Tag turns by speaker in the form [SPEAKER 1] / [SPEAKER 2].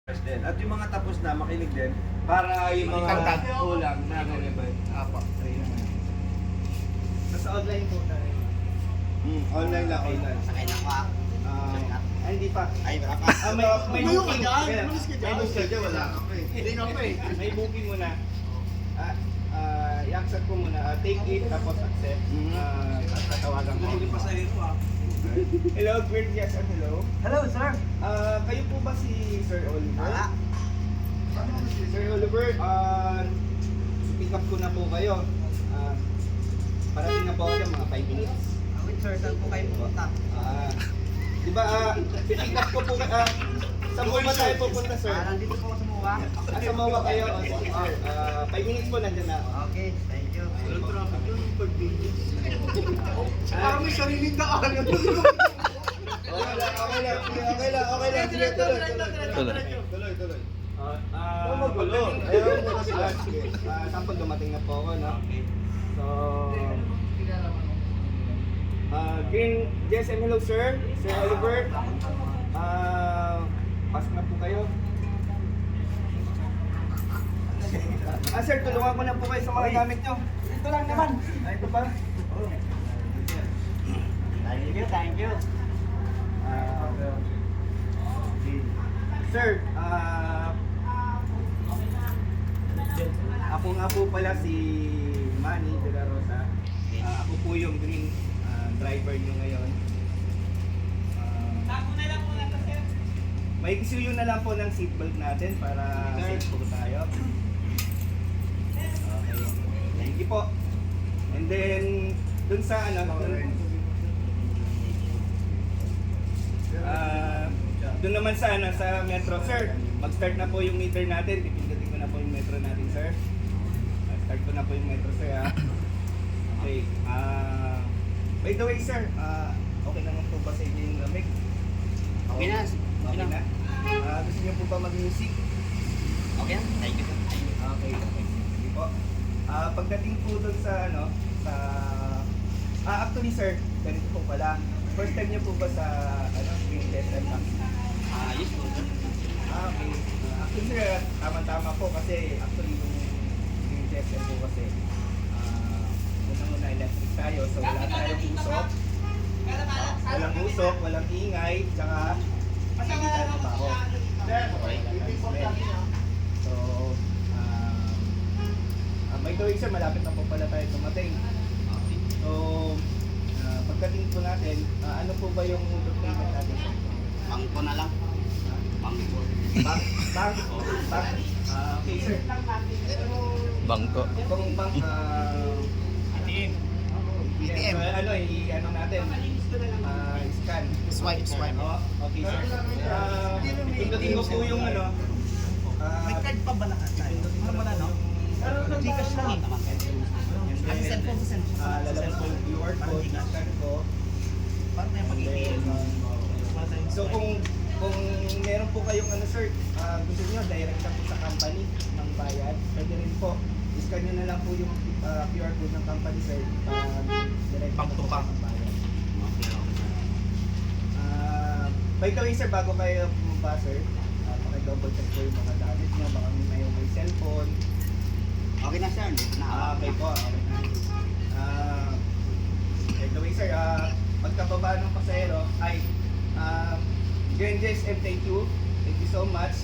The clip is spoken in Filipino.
[SPEAKER 1] din. At yung mga tapos na, makinig din. Para yung mga kulang na relevant.
[SPEAKER 2] Apo.
[SPEAKER 3] Nasa online po tayo.
[SPEAKER 1] Online lang, online.
[SPEAKER 2] Sakay na ko ah.
[SPEAKER 3] Hindi pa.
[SPEAKER 2] Ay, wala pa.
[SPEAKER 3] May
[SPEAKER 2] Umayo ka
[SPEAKER 3] booking.
[SPEAKER 2] dyan,
[SPEAKER 3] Kaya,
[SPEAKER 2] umalis ka dyan.
[SPEAKER 3] May booking dyan, wala ka pa eh.
[SPEAKER 2] Hindi ka pa eh.
[SPEAKER 3] May booking muna. I-accept ko muna. Take it, tapos accept. At tatawagan ko.
[SPEAKER 1] Hindi pa sa iyo
[SPEAKER 3] Hello, Gwen. Yes, hello.
[SPEAKER 1] Hello, sir.
[SPEAKER 3] Kayo po ba si Sir Oliver?
[SPEAKER 2] Wala.
[SPEAKER 3] Sir Oliver, pick up ko na po kayo. Parating na po ako dyan, mga 5 minutes.
[SPEAKER 2] Wait sir, saan po kayo pupunta?
[SPEAKER 3] Di ba, pick up ko po, saan po ba tayo pupunta, sir?
[SPEAKER 2] Nandito po ako sa Muwa.
[SPEAKER 3] Sa Mawa kayo, sige, sir. 5 minutes po, nandyan na ako.
[SPEAKER 2] Okay, thank you.
[SPEAKER 3] traffic yun, 5 minutes.
[SPEAKER 2] Parang may sariling daan.
[SPEAKER 3] Okay lang. Sige, tuloy. Magulo. Ayaw mo kasi. Sige, sample dumating na po ako, no? So, yes, and hello, sir. Sir Oliver. Pasok na po kayo. Sir, tulungan ko na po kayo sa mga gamit nyo. Ito lang naman. Ito pa.
[SPEAKER 2] Thank you.
[SPEAKER 3] Sir, ako nga po pala si Manny de la Rosa. Ako po yung green driver nyo ngayon. May isuyo na lang po ng seatbelt natin para safe po tayo. Okay. Thank you po. And then, dun sa doon naman sa metro, sir. Mag-start na po yung meter natin. Pipindutin ko na po yung metro natin, sir. Start ko na po yung metro, sir, ha. Okay. By the way, sir, okay naman po ba sa inyo yung lamig?
[SPEAKER 2] Okay na.
[SPEAKER 3] Okay na? Gusto niyo po ba mag-music?
[SPEAKER 2] Okay na. Thank you.
[SPEAKER 3] Okay. Sige po. Pagdating po doon sa actually, sir, ganito po pala. First time niyo po ba sa Green Desert Taxi?
[SPEAKER 2] Yes po.
[SPEAKER 3] Okay. Actually, sir, tama-tama po kasi actually yung Green Desert po kasi unang-una electric tayo, so wala tayong usok. Walang usok, walang ingay, tsaka hindi tayo mabaho. So, by the way, sir, malapit na po pala tayo dumating. So, pagdating po natin, ano po ba yung mode of payment natin?
[SPEAKER 2] Bangko na lang. Bangko.
[SPEAKER 3] Bank? Okay, sir.
[SPEAKER 4] Bangko.
[SPEAKER 3] Itong bank,
[SPEAKER 2] ATM.
[SPEAKER 3] ano natin? Scan.
[SPEAKER 2] Swipe.
[SPEAKER 3] Okay, sir. Pindutin ko po yung
[SPEAKER 2] May card pa ba na tayo? Wala no? Gcash lang eh. Ang cellphone sa cellphone.
[SPEAKER 3] Lalabas ko yung QR code, scan ko.
[SPEAKER 2] Paano tayo mag-ATM?
[SPEAKER 3] So kung meron po kayong sir, gusto niyo direct na po sa company ng bayad, pwede rin po. I-scan niyo na lang po yung QR code ng company, sir. Direct na po sa bayad. By the way, sir, bago kayo bumaba, sir, paki-double check po yung mga gamit niyo, baka may cellphone.
[SPEAKER 2] Okay na sir.
[SPEAKER 3] Okay po. Okay na. By the way, sir, pagkababa ng pasahero, Grandes, and thank you. Thank you so much.